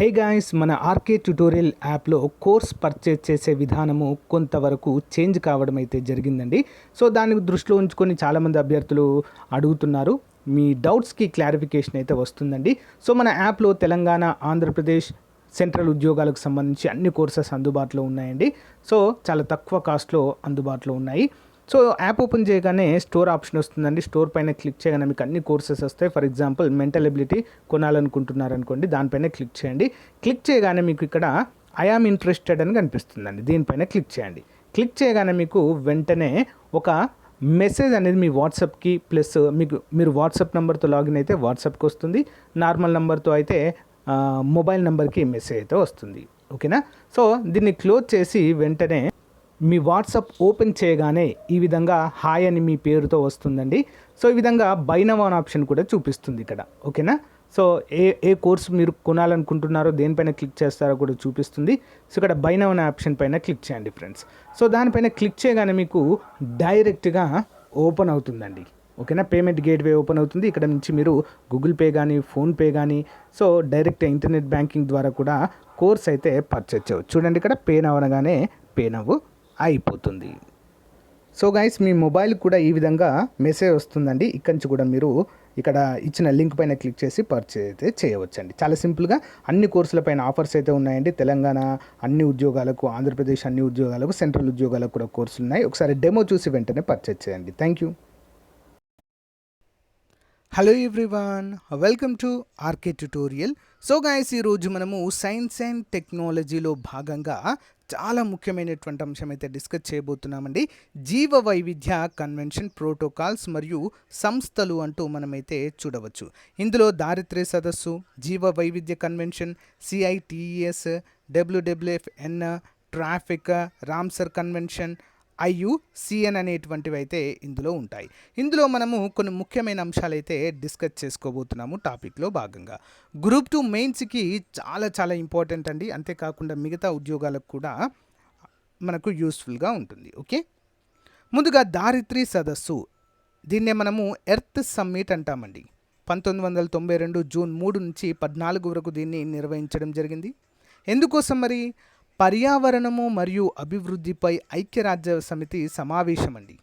Hey guys, మన RK tutorial యాప్లో course purchase చేసే విధానము కొంతవరకు చేంజ్ కావడం అయితే జరిగిందండి. సో దాన్ని దృష్టిలో ఉంచుకొని చాలామంది అభ్యర్థులు అడుగుతున్నారు. మీ డౌట్స్కి క్లారిఫికేషన్ అయితే వస్తుందండి. సో మన యాప్లో తెలంగాణ, ఆంధ్రప్రదేశ్ సెంట్రల్ ఉద్యోగాలకు సంబంధించి అన్ని కోర్సెస్ అందుబాటులో ఉన్నాయండి. సో చాలా తక్కువ కాస్ట్లో అందుబాటులో ఉన్నాయి. సో యాప్ ఓపెన్ చేయగానే స్టోర్ ఆప్షన్ వస్తుందండి. స్టోర్ పైన క్లిక్ చేయగానే మీకు అన్ని కోర్సెస్ వస్తాయి. ఫర్ ఎగ్జాంపుల్ మెంటల్ ఎబిలిటీ కొనాలనుకుంటున్నారనుకోండి, దానిపైన క్లిక్ చేయండి. క్లిక్ చేయగానే మీకు ఇక్కడ ఐ ఆమ్ ఇంట్రెస్టెడ్ అని కనిపిస్తుందండి. దీనిపైన క్లిక్ చేయండి. క్లిక్ చేయగానే మీకు వెంటనే ఒక మెసేజ్ అనేది మీ వాట్సాప్కి ప్లస్ మీరు వాట్సాప్ నెంబర్తో లాగిన్ అయితే వాట్సాప్కి వస్తుంది. నార్మల్ నెంబర్తో అయితే మొబైల్ నెంబర్కి మెసేజ్ అయితే వస్తుంది. ఓకేనా? సో దీన్ని క్లోజ్ చేసి వెంటనే మీ వాట్సాప్ ఓపెన్ చేయగానే ఈ విధంగా హాయ్ అని మీ పేరుతో వస్తుందండి. సో ఈ విధంగా బై నౌ అనే ఆప్షన్ కూడా చూపిస్తుంది ఇక్కడ. ఓకేనా? సో ఏ కోర్స్ మీరు కొనాలనుకుంటున్నారో దేనిపైన క్లిక్ చేస్తారో కూడా చూపిస్తుంది. సో ఇక్కడ బై నౌ అనే ఆప్షన్ పైన క్లిక్ చేయండి ఫ్రెండ్స్. సో దానిపైన క్లిక్ చేయగానే మీకు డైరెక్ట్గా ఓపెన్ అవుతుందండి. ఓకేనా? పేమెంట్ గేట్వే ఓపెన్ అవుతుంది. ఇక్కడ నుంచి మీరు గూగుల్ పే కానీ, ఫోన్పే కానీ, సో డైరెక్ట్ ఇంటర్నెట్ బ్యాంకింగ్ ద్వారా కూడా కోర్స్ అయితే పర్చేజ్ చేయవచ్చు. చూడండి, ఇక్కడ పే నౌ అనగానే పే నౌ అయిపోతుంది. సో గైస్, మీ మొబైల్ కూడా ఈ విధంగా మెసేజ్ వస్తుందండి. ఇక్కడి నుంచి కూడా మీరు ఇక్కడ ఇచ్చిన లింక్ పైన క్లిక్ చేసి పర్చేజ్ అయితే చేయవచ్చండి. చాలా సింపుల్గా అన్ని కోర్సుల పైన ఆఫర్స్ అయితే ఉన్నాయండి. తెలంగాణ అన్ని ఉద్యోగాలకు, ఆంధ్రప్రదేశ్ అన్ని ఉద్యోగాలకు, సెంట్రల్ ఉద్యోగాలకు కూడా కోర్సులు ఉన్నాయి. ఒకసారి డెమో చూసి వెంటనే పర్చేజ్ చేయండి. Thank you. Hello everyone, welcome to RK tutorial. So guys, ఈరోజు మనము సైన్స్ అండ్ టెక్నాలజీలో భాగంగా చాలా ముఖ్యమైనటువంటి అంశం అయితే డిస్కస్ చేయబోతున్నామండి. జీవ వైవిధ్య కన్వెన్షన్, ప్రోటోకాల్స్ మరియు సంస్థలు అంటూ మనమైతే చూడవచ్చు. ఇందులో దారిద్ర్య సదస్సు, జీవ వైవిధ్య convention, CITES, WWFN, traffic, Ramsar convention, IUCN అనేటువంటివి అయితే ఇందులో ఉంటాయి. ఇందులో మనము కొన్ని ముఖ్యమైన అంశాలు అయితే డిస్కస్ చేసుకోబోతున్నాము టాపిక్లో భాగంగా. గ్రూప్ 2 మెయిన్స్కి చాలా ఇంపార్టెంట్ అండి. అంతేకాకుండా మిగతా ఉద్యోగాలకు కూడా మనకు యూస్ఫుల్గా ఉంటుంది. ఓకే, ముందుగా దారిద్ర్య సదస్సు, దీన్నే మనము ఎర్త్ సమ్మిట్ అంటామండి. 1992 జూన్ 3 నుంచి 14 వరకు దీన్ని నిర్వహించడం జరిగింది. ఎందుకోసం మరి? పర్యావరణము మరియు అభివృద్ధిపై ఐక్యరాజ్య సమితి సమావేశం అండి.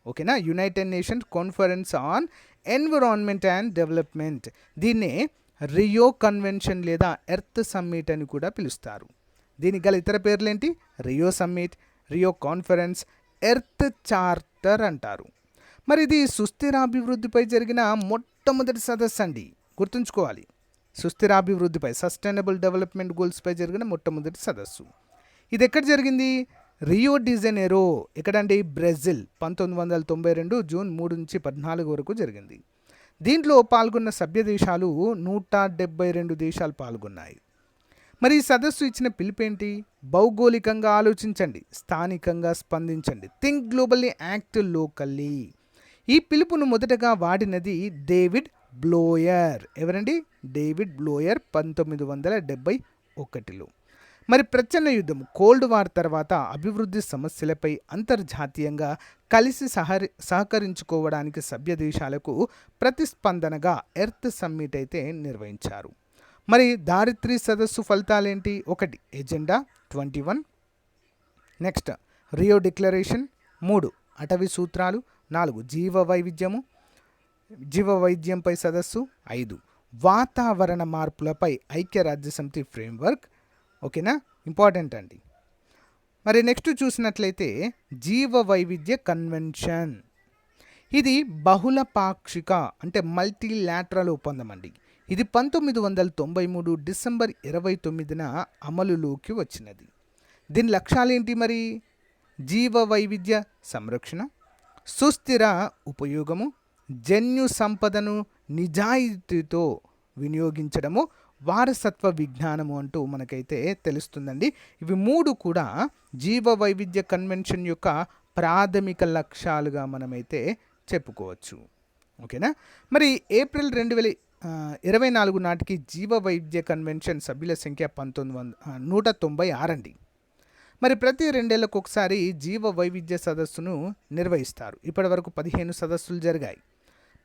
ఓకేనా? United Nations conference on environment and development, దీన్నే రియో కన్వెన్షన్ లేదా ఎర్త్ సమ్మిట్ అని కూడా పిలుస్తారు. దీనికి గల ఇతర పేర్లేంటి? Rio summit, Rio conference, earth charter అంటారు. మరి ఇది సుస్థిరాభివృద్ధిపై జరిగిన మొట్టమొదటి సదస్సు అండి. గుర్తుంచుకోవాలి, సుస్థిరాభివృద్ధిపై, సస్టైనబుల్ డెవలప్మెంట్ గోల్స్పై జరిగిన మొట్టమొదటి సదస్సు. ఇది ఎక్కడ జరిగింది? Rio de Janeiro. ఎక్కడండి? బ్రెజిల్. 1992 జూన్ 3 నుంచి 14 వరకు జరిగింది. దీంట్లో పాల్గొన్న సభ్య దేశాలు 172 దేశాలు పాల్గొన్నాయి. మరి ఈ సదస్సు ఇచ్చిన పిలుపేంటి? భౌగోళికంగా ఆలోచించండి, స్థానికంగా స్పందించండి, థింక్ గ్లోబల్లీ, యాక్ట్ లోకల్లీ. ఈ పిలుపును మొదటగా వాడినది డేవిడ్ బ్లోయర్. ఎవరండి? డేవిడ్ బ్లోయర్ 1971లో. మరి ప్రచ్ఛన్న యుద్ధం, కోల్డ్ వార్ తర్వాత అభివృద్ధి సమస్యలపై అంతర్జాతీయంగా కలిసి సహకరించుకోవడానికి సభ్య దేశాలకు ప్రతిస్పందనగా ఎర్త్ సమ్మిట్ అయితే నిర్వహించారు. మరి దారిద్ర్య సదస్సు ఫలితాలేంటి? 1 ఎజెండా 21, నెక్స్ట్ రియో డిక్లరేషన్, 3 అటవీ సూత్రాలు, 4 జీవ వైద్యంపై సదస్సు, 5 వాతావరణ మార్పులపై ఐక్యరాజ్యసమితి ఫ్రేమ్వర్క్. ఓకేనా? ఇంపార్టెంట్ అండి. మరి నెక్స్ట్ చూసినట్లయితే జీవ వైవిధ్య కన్వెన్షన్, ఇది బహుళ పాక్షిక అంటే మల్టీలాటరల్ ఒప్పందం అండి. ఇది 1993 డిసెంబర్ 29న అమలులోకి వచ్చినది. దీని లక్ష్యాలేంటి మరి? జీవ వైవిధ్య సంరక్షణ, సుస్థిర ఉపయోగము, జన్యు సంపదను నిజాయితీతో వినియోగించడము, వారసత్వ విజ్ఞానము అంటూ మనకైతే తెలుస్తుందండి. ఇవి 3 కూడా జీవ వైవిధ్య కన్వెన్షన్ యొక్క ప్రాథమిక లక్ష్యాలుగా మనమైతే చెప్పుకోవచ్చు. ఓకేనా? మరి ఏప్రిల్ 2024 నాటికి జీవ వైవిధ్య కన్వెన్షన్ సభ్యుల సంఖ్య 196 అండి. మరి ప్రతి 2 ఏళ్లకు ఒకసారి జీవ వైవిధ్య సదస్సును నిర్వహిస్తారు. ఇప్పటి వరకు 15 సదస్సులు జరిగాయి.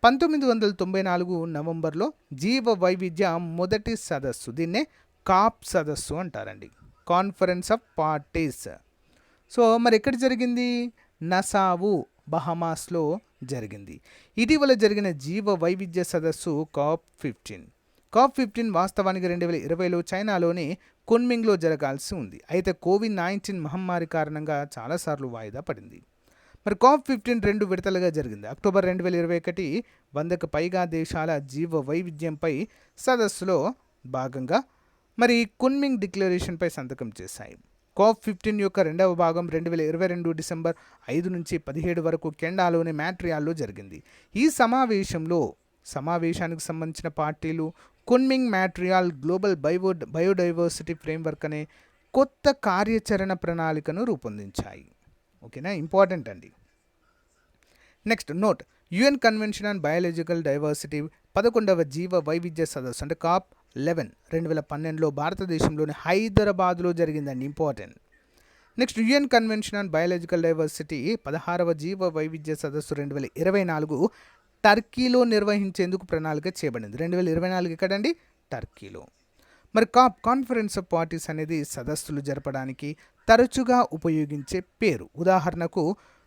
1994 నవంబర్లో జీవ వైవిధ్య మొదటి సదస్సు, దీన్నే కాప్ సదస్సు అంటారండి, కాన్ఫరెన్స్ ఆఫ్ పార్టీస్. సో మరి ఎక్కడ జరిగింది? నసావు, బహమాస్లో జరిగింది. ఇటీవల జరిగిన జీవ వైవిధ్య సదస్సు COP15. COP15 వాస్తవానికి 2020లో చైనాలోని కున్మింగ్లో జరగాల్సి ఉంది. అయితే కోవిడ్-19 మహమ్మారి కారణంగా చాలాసార్లు వాయిదా పడింది. మరి COP15 2 విడతలుగా జరిగింది. అక్టోబర్ 2021 100కు పైగా దేశాల జీవ వైవిధ్యంపై సదస్సులో భాగంగా మరి కున్మింగ్ డిక్లరేషన్పై సంతకం చేశాయి. COP15 యొక్క రెండవ భాగం 2022 డిసెంబర్ 5 నుంచి 17 వరకు కెనడాలోని మాంట్రియాల్లో జరిగింది. ఈ సమావేశానికి సంబంధించిన పార్టీలు Kunming Montreal global biodiversity framework అనే కొత్త కార్యాచరణ ప్రణాళికను రూపొందించాయి. ఓకేనా, ఇంపార్టెంట్ అండి. Next note, UN convention on biological diversity 11వ జీవ వైవిధ్య సదస్సు అంటే COP11 2012లో భారతదేశంలోని హైదరాబాద్లో జరిగిందండి, important. Next UN convention on biological diversity 16వ జీవ వైవిధ్య సదస్సు 2024 టర్కీలో నిర్వహించేందుకు ప్రణాళిక చేయబడింది. 2024 ఎక్కడండి? టర్కీలో. మరి కాన్ఫరెన్స్ ఆఫ్ పార్టీస్ అనేది సదస్సులు జరపడానికి తరచుగా ఉపయోగించే పేరు. ఉదాహరణకు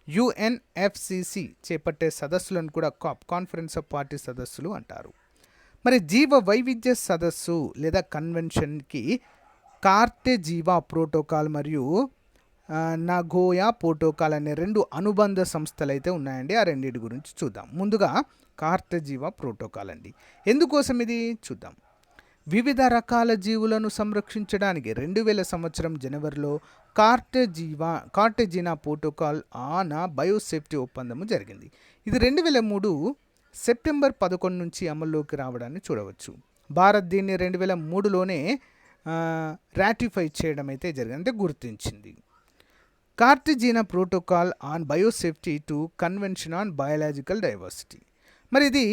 UNFCCC చేపట్టే సదస్సులను కూడా కాన్ఫరెన్స్ ఆఫ్ పార్టీ సదస్సులు అంటారు. మరి జీవ వైవిధ్య సదస్సు లేదా కన్వెన్షన్కి కార్టెజీవా ప్రోటోకాల్ మరియు నగోయా ప్రోటోకాల్ అనే 2 అనుబంధ సంస్థలు అయితే ఉన్నాయండి. ఆ రెండింటి గురించి చూద్దాం. ముందుగా కార్టెజీవా ప్రోటోకాల్ అండి. ఎందుకోసం ఇది చూద్దాం. వివిధ రకాల జీవులను సంరక్షించడానికి 2000 సంవత్సరం జనవరిలో కార్టెజినా ప్రోటోకాల్ ఆన్ బయోసేఫ్టీ ఒప్పందము జరిగింది. ఇది 2003 సెప్టెంబర్ 11 నుంచి అమల్లోకి రావడాన్ని చూడవచ్చు. భారత్ దీన్ని 2003లోనే రాటిఫై చేయడం అయితే జరిగింది, అంటే గుర్తించింది. కార్టెజినా protocol on biosafety to convention on biological diversity. మరి ఇది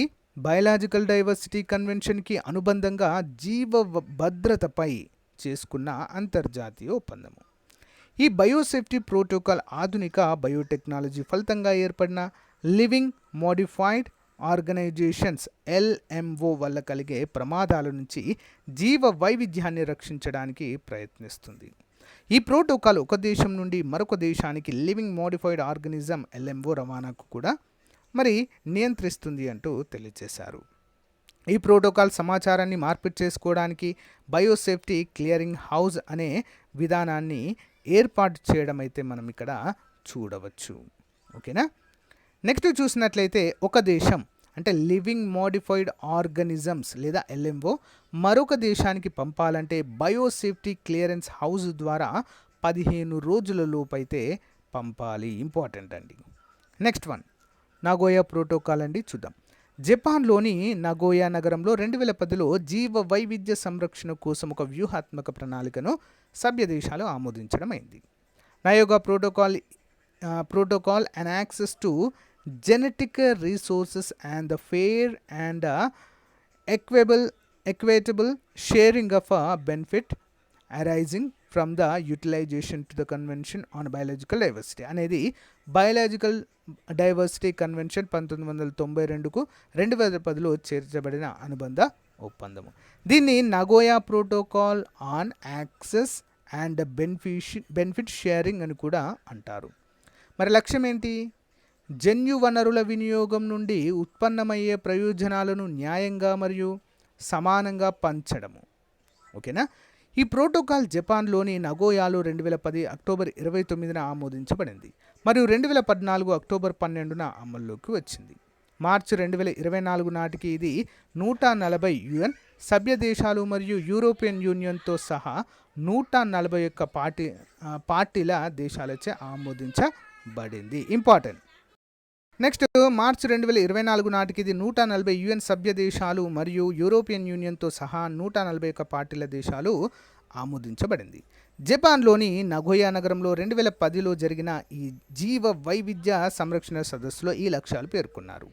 బయాలజికల్ డైవర్సిటీ కన్వెన్షన్కి అనుబంధంగా జీవ భద్రతపై చేసుకున్న అంతర్జాతీయ ఒప్పందము. ఈ బయోసేఫ్టీ ప్రోటోకాల్ ఆధునిక బయోటెక్నాలజీ ఫలితంగా ఏర్పడిన లివింగ్ మోడిఫైడ్ ఆర్గనైజేషన్స్ LMO వల్ల కలిగే ప్రమాదాల నుంచి జీవ వైవిధ్యాన్ని రక్షించడానికి ప్రయత్నిస్తుంది. ఈ ప్రోటోకాల్ ఒక దేశం నుండి మరొక దేశానికి లివింగ్ మోడిఫైడ్ ఆర్గనిజం LMO రవాణాకు కూడా మరి నియంత్రిస్తుంది అంటూ తెలియజేశారు. ఈ ప్రోటోకాల్ సమాచారాన్ని మార్పిడి చేసుకోవడానికి బయోసేఫ్టీ క్లియరింగ్ హౌస్ అనే విధానాన్ని ఏర్పాటు చేయడం అయితే మనం ఇక్కడ చూడవచ్చు. ఓకేనా. నెక్స్ట్ చూసినట్లయితే ఒక దేశం అంటే లివింగ్ మోడిఫైడ్ ఆర్గనిజమ్స్ లేదా LMO మరొక దేశానికి పంపాలంటే బయోసేఫ్టీ క్లియరెన్స్ హౌస్ ద్వారా 15 రోజుల లోపైతే పంపాలి. ఇంపార్టెంట్ అండి. నెక్స్ట్ వన్ నగోయా ప్రోటోకాల్ అండి, చూద్దాం. జపాన్లోని నగోయా నగరంలో 2010లో జీవ వైవిధ్య సంరక్షణ కోసం ఒక వ్యూహాత్మక ప్రణాళికను సభ్య దేశాలు ఆమోదించడం అయింది. Nagoya protocol and access to genetic resources and the fair and equitable sharing of a benefit arising from the utilization to the Convention on Biological Diversity అనేది బయాలజికల్ డైవర్సిటీ కన్వెన్షన్ 1992కు 2010లో చేర్చబడిన అనుబంధ ఒప్పందము. దీన్ని Nagoya protocol on access and benefit sharing అని కూడా అంటారు. మరి లక్ష్యం ఏంటి? జన్యు వనరుల వినియోగం నుండి ఉత్పన్నమయ్యే ప్రయోజనాలను న్యాయంగా మరియు సమానంగా పంచడము. ఓకేనా. ఈ ప్రోటోకాల్ జపాన్లోని నగోయాలో 2010 అక్టోబర్ 29న ఆమోదించబడింది మరియు 2014 అక్టోబర్ 12న అమల్లోకి వచ్చింది. మార్చి 2024 నాటికి ఇది 140 UN సభ్య దేశాలు మరియు యూరోపియన్ యూనియన్తో సహా 141 పార్టీల దేశాలచే ఆమోదించబడింది. ఇంపార్టెంట్. నెక్స్ట్ మార్చి 2024 నాటికి ఇది 140 UN సభ్య దేశాలు మరియు యూరోపియన్ యూనియన్తో సహా 141 పార్టీల దేశాలు ఆమోదించబడింది. జపాన్లోని నగోయా నగరంలో 2010లో జరిగిన ఈ జీవ వైవిధ్య సంరక్షణ సదస్సులో ఈ లక్ష్యాలు పేర్కొన్నారు.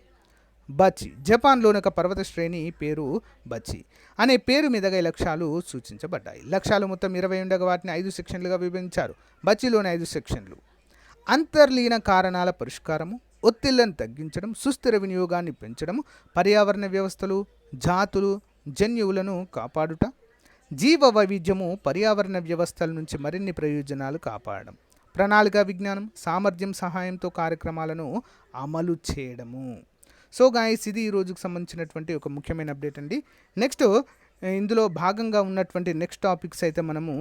బచి, జపాన్లోని ఒక పర్వత శ్రేణి పేరు బచి అనే పేరు మీదుగా ఈ లక్ష్యాలు సూచించబడ్డాయి. లక్ష్యాలు మొత్తం 20 ఉండగా వాటిని 5 సెక్షన్లుగా విభజించారు. బచిలోని 5 సెక్షన్లు: అంతర్లీన కారణాల పరిష్కారము, ఒత్తిళ్లను తగ్గించడం, సుస్థిర వినియోగాన్ని పెంచడం, పర్యావరణ వ్యవస్థలు, జాతులు, జన్యువులను కాపాడుట, జీవ వైవిధ్యము పర్యావరణ వ్యవస్థల నుంచి మరిన్ని ప్రయోజనాలు కాపాడడం, ప్రణాళిక విజ్ఞానం, సామర్థ్యం సహాయంతో కార్యక్రమాలను అమలు చేయడము. సో గాయస్, ఇది ఈ రోజుకు సంబంధించినటువంటి ఒక ముఖ్యమైన అప్డేట్ అండి. నెక్స్ట్ ఇందులో భాగంగా ఉన్నటువంటి నెక్స్ట్ టాపిక్స్ అయితే మనము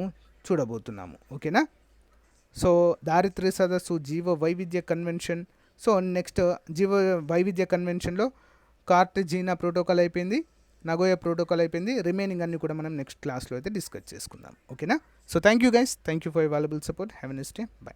చూడబోతున్నాము. ఓకేనా? సో దారిద్ర్య సదస్సు, జీవ వైవిధ్య కన్వెన్షన్. సో నెక్స్ట్ జీవ వైవిధ్య కన్వెన్షన్లో కార్టెజీనా ప్రోటోకాల్ అయిపోయింది, నగోయా ప్రోటోకాల్ అయిపోయింది. రిమైనింగ్ అన్ని కూడా మనం నెక్స్ట్ క్లాస్లో అయితే డిస్కస్ చేసుకుందాం. ఓకేనా? So thank you guys, thank you for your valuable support. Have a nice day. By.